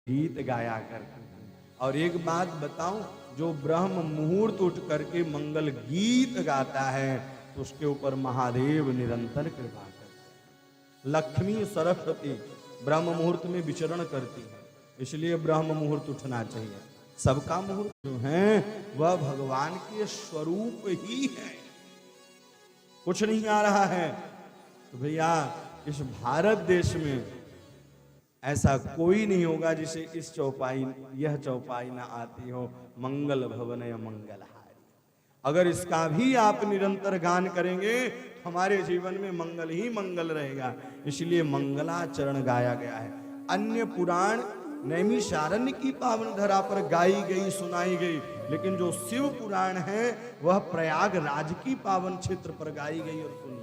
गीत गाया करते हैं। और एक बात बताऊं, जो ब्रह्म मुहूर्त उठ करके मंगल गीत गाता है तो उसके ऊपर महादेव निरंतर कृपा करते हैं। लक्ष्मी सरस्वती ब्रह्म मुहूर्त में विचरण करती है, इसलिए ब्रह्म मुहूर्त उठना चाहिए। सबका मुहूर्त जो है वह भगवान के स्वरूप ही है, कुछ नहीं आ रहा है। तो भैया इस भारत देश में ऐसा कोई नहीं होगा जिसे इस चौपाई यह चौपाई ना आती हो, मंगल भवन या मंगलहारी। अगर इसका भी आप निरंतर गान करेंगे तो हमारे जीवन में मंगल ही मंगल रहेगा। इसलिए मंगलाचरण गाया गया है। अन्य पुराण नैमिषारण्य की पावन धरा पर गाई गई, सुनाई गई, लेकिन जो शिव पुराण है वह प्रयागराज की पावन क्षेत्र पर गाई गई और सुनी गई।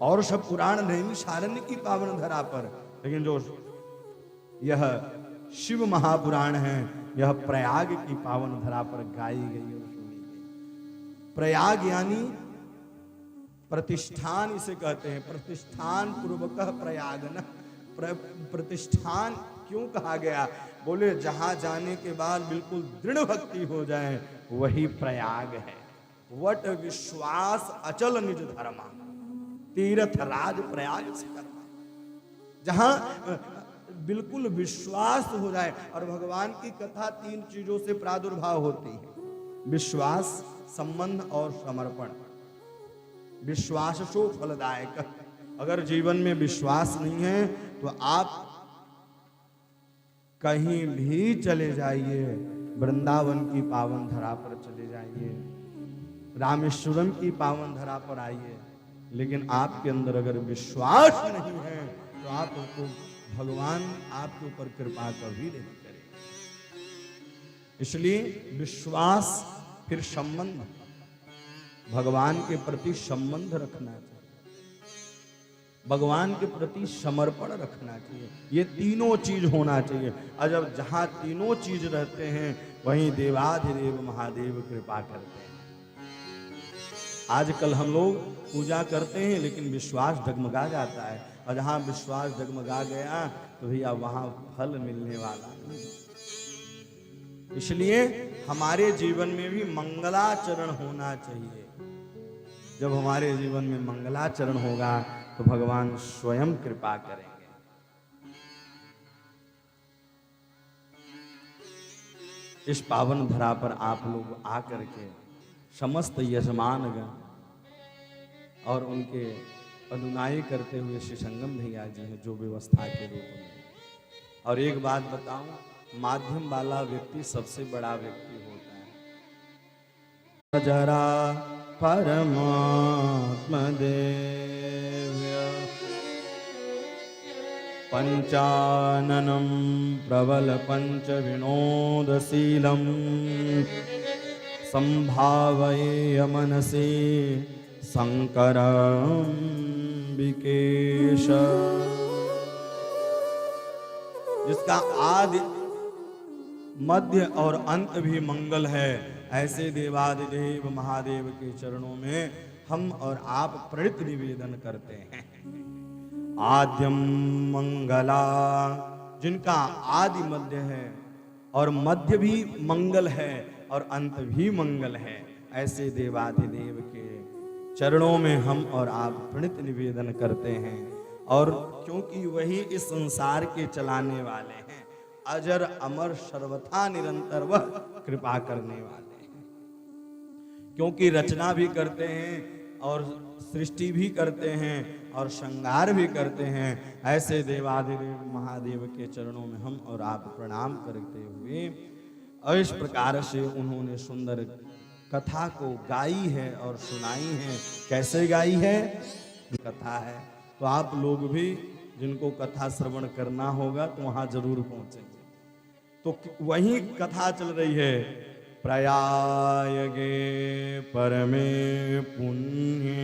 और सब पुराण नैमिषारण्य की पावन धरा पर, लेकिन जो यह शिव महापुराण है यह प्रयाग की पावन धरा पर गाई गई और सुनी गई। प्रयाग यानी प्रतिष्ठान इसे कहते हैं, प्रतिष्ठान पूर्वक प्रयाग न। प्रतिष्ठान क्यों कहा गया? बोले जहां जाने के बाद बिल्कुल दृढ़ भक्ति हो जाए वही प्रयाग है। वट विश्वास अचल निज धर्मा, तीर्थ राज प्रयाग से करना। जहां बिल्कुल विश्वास हो जाए, और भगवान की कथा 3 चीजों से प्रादुर्भाव होती है, विश्वास, संबंध और समर्पण। विश्वास सो फलदायक। अगर जीवन में विश्वास नहीं है तो आप कहीं भी चले जाइए, वृंदावन की पावन धरा पर चले जाइए, रामेश्वरम की पावन धरा पर आइए, लेकिन आपके अंदर अगर विश्वास नहीं है तो आपको भगवान आपके ऊपर कृपा कभी नहीं करेगा। इसलिए विश्वास, फिर संबंध, भगवान के प्रति संबंध रखना चाहिए, भगवान के प्रति समर्पण रखना चाहिए। ये तीनों चीज होना चाहिए। और जब जहां तीनों चीज रहते हैं वहीं देवाधिदेव महादेव कृपा करते हैं। आजकल हम लोग पूजा करते हैं लेकिन विश्वास डगमगा जाता है, और जहां विश्वास डगमगा गया तो भैया वहां फल मिलने वाला नहीं। इसलिए हमारे जीवन में भी मंगलाचरण होना चाहिए। जब हमारे जीवन में मंगलाचरण होगा तो भगवान स्वयं कृपा करेंगे। इस पावन धरा पर आप लोग आकर के समस्त यजमानगण और उनके अनुनायी करते हुए श्री संगम भैया जी हैं जो व्यवस्था के रूप में। और एक बात बताऊं, माध्यम वाला व्यक्ति सबसे बड़ा व्यक्ति होता है। जरा परमात्म देव्य पंचाननम प्रबल पंच विनोदशीलम संभावये मनसे शंकरम विकेश। जिसका आदि मध्य और अंत भी मंगल है, ऐसे देवादिदेव महादेव के चरणों में हम और आप प्रणित निवेदन करते हैं। आद्यम मंगला, जिनका आदि मध्य है और मध्य भी मंगल है और अंत भी मंगल है, ऐसे देवाधिदेव के चरणों में हम और आप प्रणित निवेदन करते हैं। और क्योंकि वही इस संसार के चलाने वाले हैं, अजर अमर सर्वथा निरंतर वह कृपा करने वाले हैं। क्योंकि रचना भी करते हैं और सृष्टि भी करते हैं और श्रृंगार भी करते हैं, ऐसे देवाधिदेव महादेव के चरणों में हम और आप प्रणाम करते हुए, और इस प्रकार से उन्होंने सुंदर कथा को गाई है और सुनाई है। कैसे गाई है? कथा है तो आप लोग भी जिनको कथा श्रवण करना होगा तो वहां जरूर पहुंचेंगे। तो वही कथा चल रही है। प्रयागे परमे पुण्य